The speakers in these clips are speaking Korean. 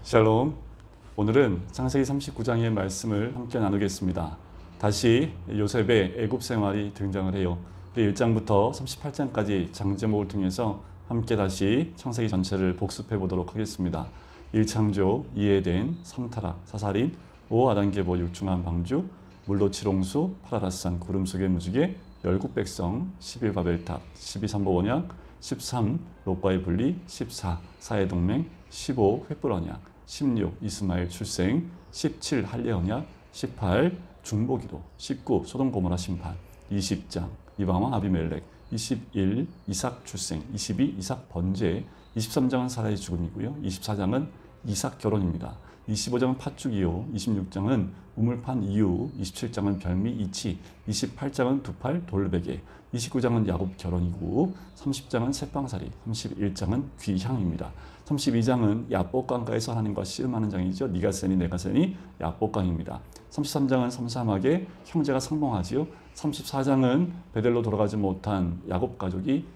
샬롬. 오늘은 창세기 39장의 말씀을 함께 나누겠습니다. 다시 요셉의 애굽 생활이 등장을 해요. 1장부터 38장까지 장제목을 통해서 함께 다시 창세기 전체를 복습해 보도록 하겠습니다. 1창조, 2에덴, 3타락, 사살인, 5아단계보, 6중한 방주, 물로 칠홍수, 파라라산, 구름 속의 무지개, 열국백성, 11바벨탑, 12삼보 원약, 13 롯과의 분리, 14 사해 동맹, 15 횃불 언약, 16 이스마엘 출생, 17 할례 언약, 18 중보기도, 19 소돔 고모라 심판, 20장 이방왕 아비멜렉, 21 이삭 출생, 22 이삭 번제, 23장은 사라의 죽음이고요. 24장은 이삭 결혼입니다. 25장은 팥죽 이후, 26장은 우물판 이후, 27장은 별미 이치, 28장은 두팔 돌베개, 29장은 야곱 결혼이고, 30장은 새빵살이, 31장은 귀향입니다. 32장은 야복강가에서 하나님과 씨름하는 장이죠. 네가 세니 내가 세니 야복강입니다. 33장은 삼삼하게 형제가 상봉하지요. 34장은 베델로 돌아가지 못한 야곱 가족이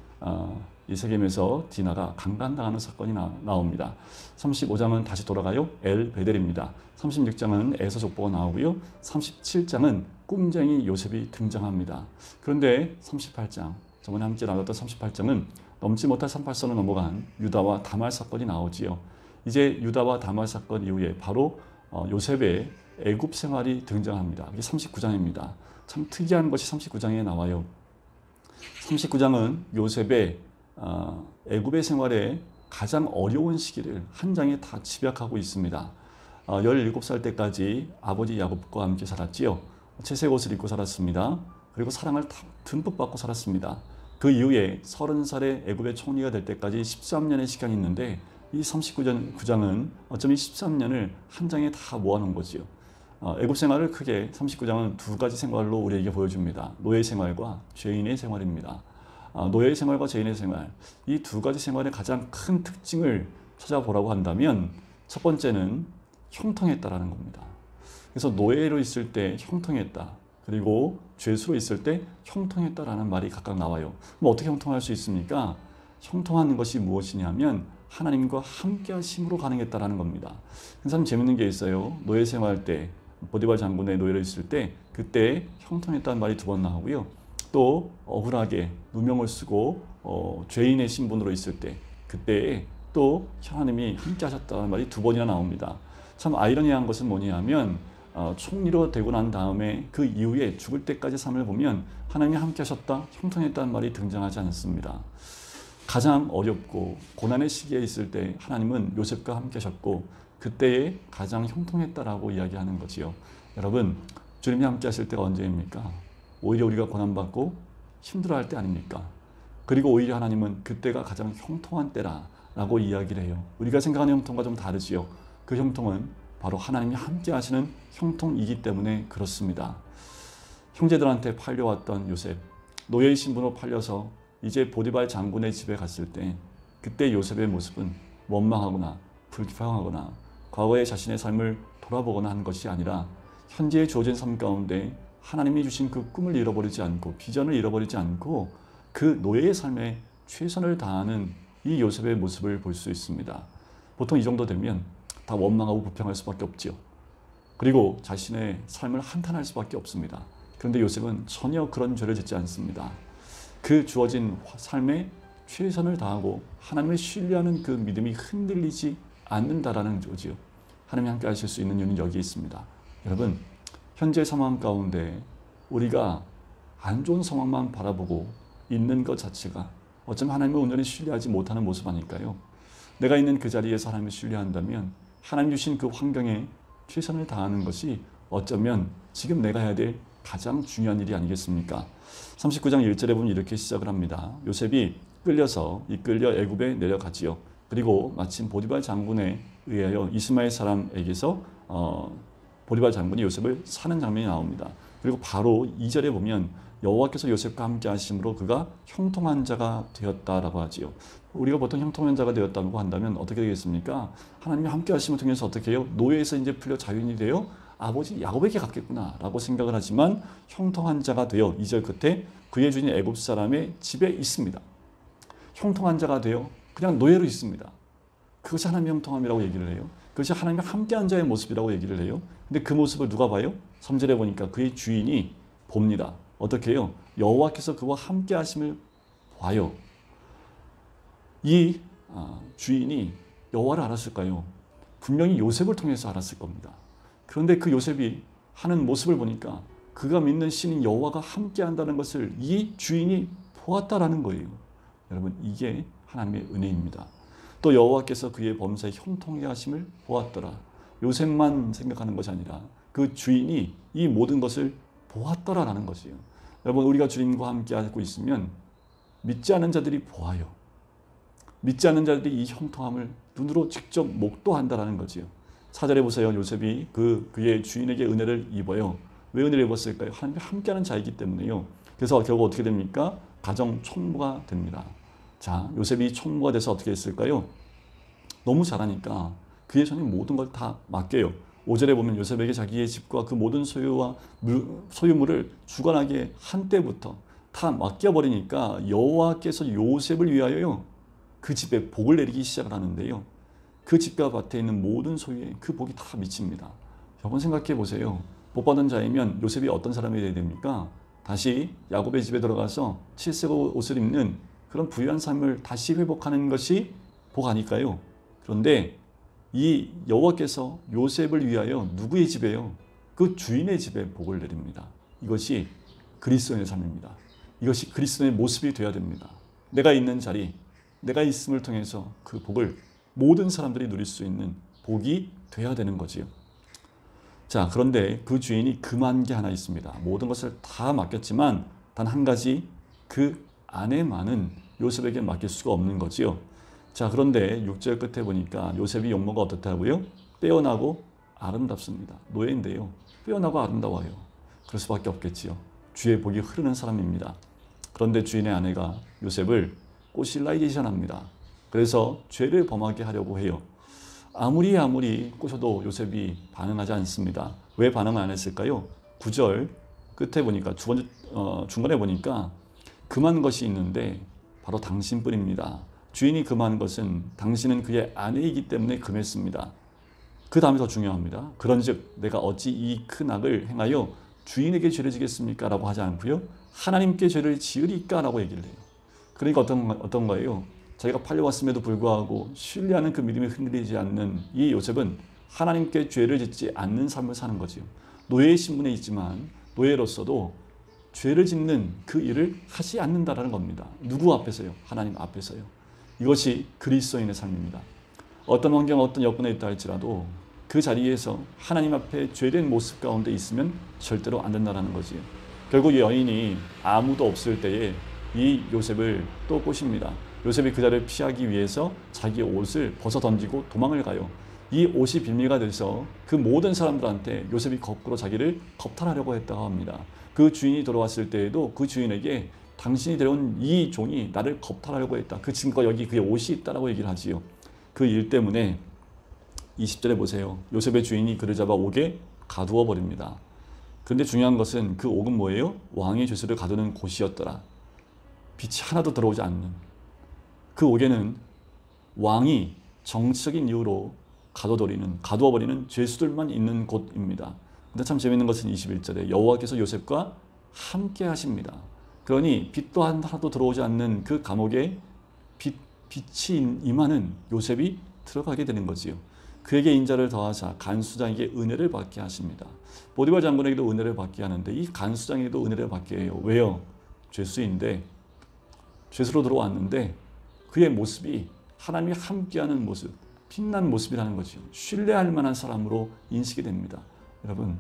이세겜에서 디나가 강간당하는 사건이 나옵니다. 35장은 다시 돌아가요. 엘 베델입니다. 36장은 에서 족보가 나오고요. 37장은 꿈쟁이 요셉이 등장합니다. 그런데 38장, 저번에 함께 나눴던 38장은 넘지 못할 38선을 넘어간 유다와 다말 사건이 나오지요. 이제 유다와 다말 사건 이후에 바로 요셉의 애굽 생활이 등장합니다. 이게 39장입니다. 참 특이한 것이 39장에 나와요. 39장은 요셉의 애굽의 생활에 가장 어려운 시기를 한 장에 다 집약하고 있습니다. 17살 때까지 아버지 야곱과 함께 살았지요. 채색 옷을 입고 살았습니다. 그리고 사랑을 듬뿍 받고 살았습니다. 그 이후에 30살의 애굽의 총리가 될 때까지 13년의 시간이 있는데 이 39장은 어쩌면 13년을 한 장에 다 모아놓은 거지요. 애굽 생활을 크게 39장은 두 가지 생활로 우리에게 보여줍니다. 노예 생활과 죄인의 생활입니다. 노예의 생활과 죄인의 생활, 이 두 가지 생활의 가장 큰 특징을 찾아보라고 한다면 첫 번째는 형통했다라는 겁니다. 그래서 노예로 있을 때 형통했다. 그리고 죄수로 있을 때 형통했다라는 말이 각각 나와요. 그럼 어떻게 형통할 수 있습니까? 형통한 것이 무엇이냐면 하나님과 함께 하심으로 가능했다라는 겁니다. 참 재밌는 게 있어요. 노예 생활 때 보디발 장군의 노예로 있을 때 그때 형통했다는 말이 두 번 나오고요. 또 억울하게 누명을 쓰고 죄인의 신분으로 있을 때 그때 또 하나님이 함께 하셨다는 말이 두 번이나 나옵니다. 참 아이러니한 것은 뭐냐면 총리로 되고 난 다음에 그 이후에 죽을 때까지 삶을 보면 하나님이 함께 하셨다, 형통했다는 말이 등장하지 않습니다. 가장 어렵고 고난의 시기에 있을 때 하나님은 요셉과 함께 하셨고 그때에 가장 형통했다라고 이야기하는 거지요. 여러분, 주님이 함께 하실 때가 언제입니까? 오히려 우리가 고난받고 힘들어할 때 아닙니까? 그리고 오히려 하나님은 그때가 가장 형통한 때라고 이야기를 해요. 우리가 생각하는 형통과 좀 다르지요. 그 형통은 바로 하나님이 함께 하시는 형통이기 때문에 그렇습니다. 형제들한테 팔려왔던 요셉, 노예의 신분으로 팔려서 이제 보디발 장군의 집에 갔을 때 그때 요셉의 모습은 원망하거나 불평하거나 과거의 자신의 삶을 돌아보거나 한 것이 아니라 현재에 주어진 삶 가운데 하나님이 주신 그 꿈을 잃어버리지 않고 비전을 잃어버리지 않고 그 노예의 삶에 최선을 다하는 이 요셉의 모습을 볼 수 있습니다. 보통 이 정도 되면 다 원망하고 불평할 수밖에 없지요. 그리고 자신의 삶을 한탄할 수밖에 없습니다. 그런데 요셉은 전혀 그런 죄를 짓지 않습니다. 그 주어진 삶에 최선을 다하고 하나님을 신뢰하는 그 믿음이 흔들리지 않는다라는 거지요. 하나님이 함께 하실 수 있는 이유는 여기에 있습니다. 여러분, 현재 상황 가운데 우리가 안 좋은 상황만 바라보고 있는 것 자체가 어쩌면 하나님을 온전히 신뢰하지 못하는 모습 아닐까요? 내가 있는 그 자리에서 하나님을 신뢰한다면 하나님 주신 그 환경에 최선을 다하는 것이 어쩌면 지금 내가 해야 될 가장 중요한 일이 아니겠습니까? 39장 1절에 보면 이렇게 시작을 합니다. 요셉이 이끌려 애굽에 내려가지요. 그리고 마침 보디발 장군에 의하여 이스마엘 사람에게서 보디발 장군이 요셉을 사는 장면이 나옵니다. 그리고 바로 2절에 보면 여호와께서 요셉과 함께 하심으로 그가 형통한 자가 되었다라고 하지요. 우리가 보통 형통한 자가 되었다고 한다면 어떻게 되겠습니까? 하나님이 함께 하심을 통해서 어떻게 해요? 노예에서 이제 풀려 자유인이 되어 아버지 야곱에게 갔겠구나 라고 생각을 하지만 형통한 자가 되어 2절 끝에 그의 주인 애굽 사람의 집에 있습니다. 형통한 자가 되어 그냥 노예로 있습니다. 그것이 하나님의 형통함이라고 얘기를 해요. 그것이 하나님과 함께한 자의 모습이라고 얘기를 해요. 근데 그 모습을 누가 봐요? 3절에 보니까 그의 주인이 봅니다. 어떻게 해요? 여호와께서 그와 함께 하심을 봐요. 이 주인이 여호와를 알았을까요? 분명히 요셉을 통해서 알았을 겁니다. 그런데 그 요셉이 하는 모습을 보니까 그가 믿는 신인 여호와가 함께 한다는 것을 이 주인이 보았다라는 거예요. 여러분, 이게 하나님의 은혜입니다. 또 여호와께서 그의 범사에 형통하게 하심을 보았더라. 요셉만 생각하는 것이 아니라 그 주인이 이 모든 것을 보았더라라는 것이에요. 여러분, 우리가 주님과 함께 하고 있으면 믿지 않는 자들이 보아요. 믿지 않는 자들이 이 형통함을 눈으로 직접 목도한다라는 거지요. 4절에 보세요. 요셉이 그의 주인에게 은혜를 입어요. 왜 은혜를 입었을까요? 하나님과 함께하는 자이기 때문에요. 그래서 결국 어떻게 됩니까? 가정 총무가 됩니다. 자, 요셉이 총무가 돼서 어떻게 했을까요? 너무 잘하니까 그의 손에 모든 걸 다 맡겨요. 5절에 보면 요셉에게 자기의 집과 그 모든 소유물을 주관하게 한 때부터 다 맡겨버리니까 여호와께서 요셉을 위하여요, 그 집에 복을 내리기 시작을 하는데요. 그 집과 밭에 있는 모든 소유에 그 복이 다 미칩니다. 여러분 생각해 보세요. 복 받은 자이면 요셉이 어떤 사람이 되어야 됩니까? 다시 야곱의 집에 들어가서 칠색 옷을 입는 그런 부유한 삶을 다시 회복하는 것이 복 아닐까요? 그런데 이 여호와께서 요셉을 위하여 누구의 집에요? 그 주인의 집에 복을 내립니다. 이것이 그리스도인의 삶입니다. 이것이 그리스도인의 모습이 되어야 됩니다. 내가 있는 자리, 내가 있음을 통해서 그 복을 모든 사람들이 누릴 수 있는 복이 되어야 되는 거지요. 자, 그런데 그 주인이 금한 게 하나 있습니다. 모든 것을 다 맡겼지만 단 한 가지, 그 아내만은 요셉에게 맡길 수가 없는 거지요. 자, 그런데 6절 끝에 보니까 요셉이 용모가 어떻다고요? 빼어나고 아름답습니다. 노예인데요. 빼어나고 아름다워요. 그럴 수밖에 없겠지요. 주의 복이 흐르는 사람입니다. 그런데 주인의 아내가 요셉을 꼬실라이제이션합니다. 그래서 죄를 범하게 하려고 해요. 아무리 꼬셔도 요셉이 반응하지 않습니다. 왜 반응을 안 했을까요? 9절 끝에 보니까 중간에 보니까 금한 것이 있는데 바로 당신뿐입니다. 주인이 금한 것은 당신은 그의 아내이기 때문에 금했습니다. 그 다음에 더 중요합니다. 그런즉 내가 어찌 이 큰 악을 행하여 주인에게 죄를 지겠습니까? 라고 하지 않고요. 하나님께 죄를 지으리까? 라고 얘기를 해요. 그러니까 어떤 거예요? 자기가 팔려왔음에도 불구하고 신뢰하는 그 믿음이 흔들리지 않는 이 요셉은 하나님께 죄를 짓지 않는 삶을 사는 거지요. 노예의 신분에 있지만 노예로서도 죄를 짓는 그 일을 하지 않는다라는 겁니다. 누구 앞에서요? 하나님 앞에서요. 이것이 그리스도인의 삶입니다. 어떤 환경, 어떤 여건에 있다 할지라도 그 자리에서 하나님 앞에 죄된 모습 가운데 있으면 절대로 안 된다는 거지요. 결국 이 여인이 아무도 없을 때에 이 요셉을 또 꼬십니다. 요셉이 그 자리를 피하기 위해서 자기 옷을 벗어 던지고 도망을 가요. 이 옷이 빌미가 돼서 그 모든 사람들한테 요셉이 거꾸로 자기를 겁탈하려고 했다고 합니다. 그 주인이 돌아왔을 때에도 그 주인에게 당신이 데려온 이 종이 나를 겁탈하려고 했다. 그 증거 여기 그의 옷이 있다라고 얘기를 하지요. 그 일 때문에 20절에 보세요. 요셉의 주인이 그를 잡아 옥에 가두어 버립니다. 그런데 중요한 것은 그 옥은 뭐예요? 왕의 죄수를 가두는 곳이었더라. 빛이 하나도 들어오지 않는. 그 옥에는 왕이 정치적인 이유로 가두어버리는 죄수들만 있는 곳입니다. 근데 참 재밌는 것은 21절에 여호와께서 요셉과 함께 하십니다. 그러니 빛도 하나도 들어오지 않는 그 감옥에 빛이 임하는 요셉이 들어가게 되는 거지요. 그에게 인자를 더하사 간수장에게 은혜를 받게 하십니다. 보디발 장군에게도 은혜를 받게 하는데 이 간수장에게도 은혜를 받게 해요. 왜요? 죄수인데, 죄수로 들어왔는데 그의 모습이 하나님이 함께하는 모습, 빛난 모습이라는 거죠. 신뢰할 만한 사람으로 인식이 됩니다. 여러분,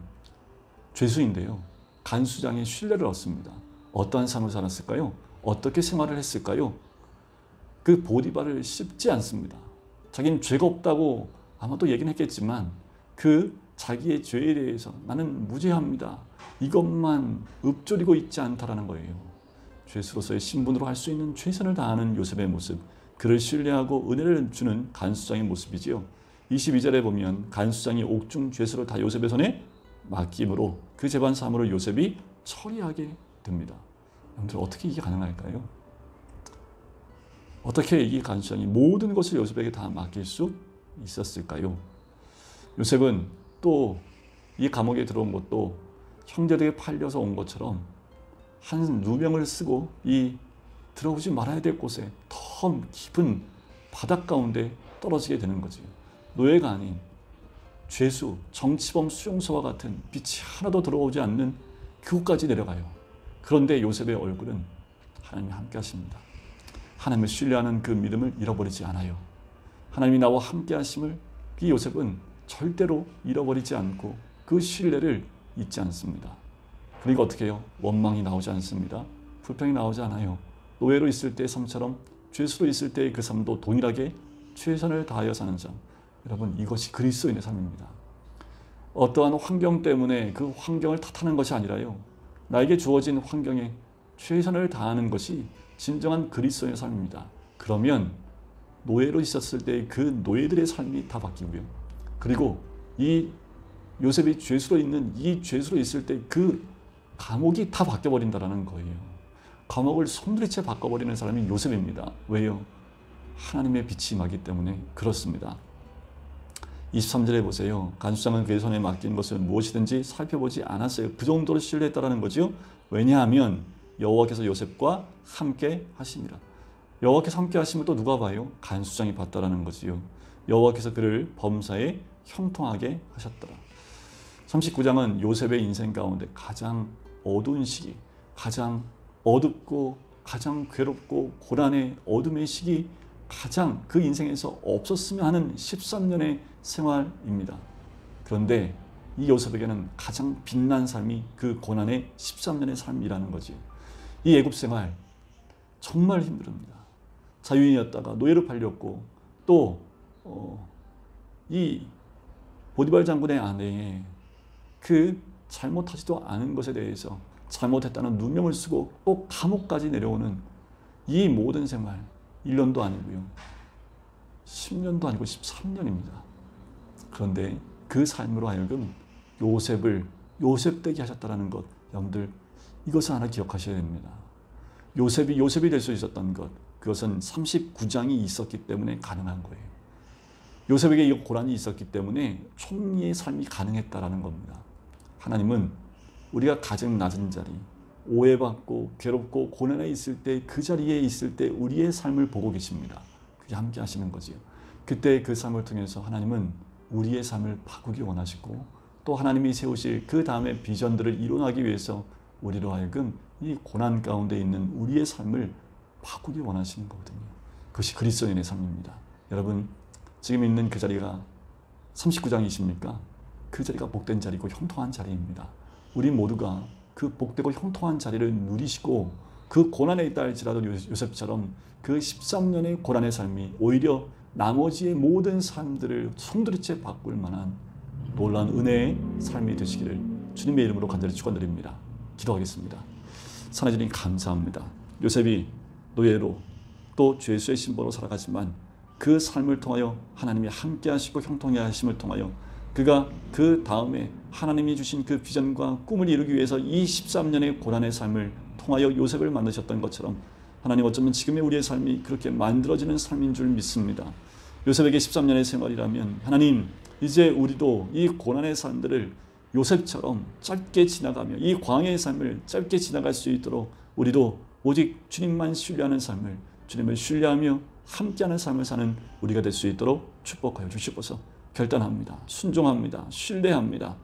죄수인데요, 간수장의 신뢰를 얻습니다. 어떠한 삶을 살았을까요? 어떻게 생활을 했을까요? 그 보디발을 씹지 않습니다. 자기는 죄가 없다고 아마도 얘기는 했겠지만 그 자기의 죄에 대해서 나는 무죄합니다. 이것만 읊조리고 있지 않다라는 거예요. 죄수로서의 신분으로 할 수 있는 최선을 다하는 요셉의 모습, 그를 신뢰하고 은혜를 주는 간수장의 모습이지요. 22절에 보면 간수장이 옥중 죄수를 다 요셉의 손에 맡김으로 그 재반 사물을 요셉이 처리하게 됩니다. 여러분들 어떻게 이게 가능할까요? 어떻게 이 간수장이 모든 것을 요셉에게 다 맡길 수 있었을까요? 요셉은 또 이 감옥에 들어온 것도 형제들에게 팔려서 온 것처럼 한 누명을 쓰고 이 들어오지 말아야 될 곳에 더 깊은 바닥 가운데 떨어지게 되는 거지. 노예가 아닌 죄수, 정치범 수용소와 같은 빛이 하나도 들어오지 않는 그곳까지 내려가요. 그런데 요셉의 얼굴은 하나님이 함께 하십니다. 하나님을 신뢰하는 그 믿음을 잃어버리지 않아요. 하나님이 나와 함께 하심을 이 요셉은 절대로 잃어버리지 않고 그 신뢰를 잊지 않습니다. 그리고 어떻게 해요? 원망이 나오지 않습니다. 불평이 나오지 않아요. 노예로 있을 때의 삶처럼 죄수로 있을 때의 그 삶도 동일하게 최선을 다하여 사는 삶. 여러분, 이것이 그리스도인의 삶입니다. 어떠한 환경 때문에 그 환경을 탓하는 것이 아니라요, 나에게 주어진 환경에 최선을 다하는 것이 진정한 그리스도인의 삶입니다. 그러면 노예로 있었을 때 그 노예들의 삶이 다 바뀌고요. 그리고 이 요셉이 죄수로 있는 이 죄수로 있을 때 그 감옥이 다 바뀌어버린다는 거예요. 감옥을 손들이채 바꿔버리는 사람이 요셉입니다. 왜요? 하나님의 빛이 임하기 때문에 그렇습니다. 23절에 보세요. 간수장은 그의 손에 맡긴 것을 무엇이든지 살펴보지 않았어요. 그 정도로 신뢰했다는 거죠. 왜냐하면 여호와께서 요셉과 함께 하심이라. 여호와께서 함께 하심을 또 누가 봐요? 간수장이 봤다라는 거지요. 여호와께서 그를 범사에 형통하게 하셨더라. 39장은 요셉의 인생 가운데 가장 어두운 시기, 가장 어둡고 가장 괴롭고 고난의 어둠의 시기, 가장 그 인생에서 없었으면 하는 13년의 생활입니다. 그런데 이 요셉에게는 가장 빛난 삶이 그 고난의 13년의 삶이라는 거지. 이 애굽 생활 정말 힘듭니다. 자유인이었다가 노예로 팔렸고 또 이 보디발 장군의 아내의 그 잘못하지도 않은 것에 대해서 잘못했다는 누명을 쓰고 또 감옥까지 내려오는 이 모든 생활 1년도 아니고요. 10년도 아니고 13년입니다. 그런데 그 삶으로 하여금 요셉을 요셉되게 하셨다는 것, 여러분들 이것을 하나 기억하셔야 됩니다. 요셉이 될 수 있었던 것, 그것은 39장이 있었기 때문에 가능한 거예요. 요셉에게 이 고난이 있었기 때문에 총리의 삶이 가능했다라는 겁니다. 하나님은 우리가 가장 낮은 자리, 오해받고 괴롭고 고난에 있을 때 그 자리에 있을 때 우리의 삶을 보고 계십니다. 그게 함께 하시는 거지요. 그때 그 삶을 통해서 하나님은 우리의 삶을 바꾸기 원하시고 또 하나님이 세우실 그 다음에 비전들을 이뤄나기 위해서 우리로 하여금 이 고난 가운데 있는 우리의 삶을 바꾸기 원하시는 거거든요. 그것이 그리스도인의 삶입니다. 여러분, 지금 있는 그 자리가 39장이십니까? 그 자리가 복된 자리고 형통한 자리입니다. 우리 모두가 그 복되고 형통한 자리를 누리시고 그 고난에 있다 할지라도 요셉처럼 그 13년의 고난의 삶이 오히려 나머지의 모든 삶들을 송두리째 바꿀 만한 놀라운 은혜의 삶이 되시기를 주님의 이름으로 간절히 축원드립니다. 기도하겠습니다. 사랑해 주님 감사합니다. 요셉이 노예로 또 죄수의 신분으로 살아가지만 그 삶을 통하여 하나님이 함께 하시고 형통해 하심을 통하여 그가 그 다음에 하나님이 주신 그 비전과 꿈을 이루기 위해서 이 13년의 고난의 삶을 통하여 요셉을 만드셨던 것처럼 하나님 어쩌면 지금의 우리의 삶이 그렇게 만들어지는 삶인 줄 믿습니다. 요셉에게 13년의 생활이라면 하나님 이제 우리도 이 고난의 삶들을 요셉처럼 짧게 지나가며 이 광야의 삶을 짧게 지나갈 수 있도록 우리도 오직 주님만 신뢰하는 삶을 주님을 신뢰하며 함께하는 삶을 사는 우리가 될 수 있도록 축복하여 주시옵소서. 결단합니다. 순종합니다. 신뢰합니다.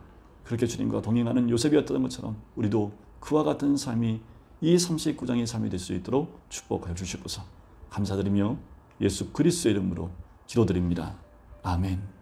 그렇게 주님과 동행하는 요셉이었던 것처럼 우리도 그와 같은 삶이 이 39장의 삶이 될 수 있도록 축복하여 주시옵소서. 감사드리며 예수 그리스도의 이름으로 기도드립니다. 아멘.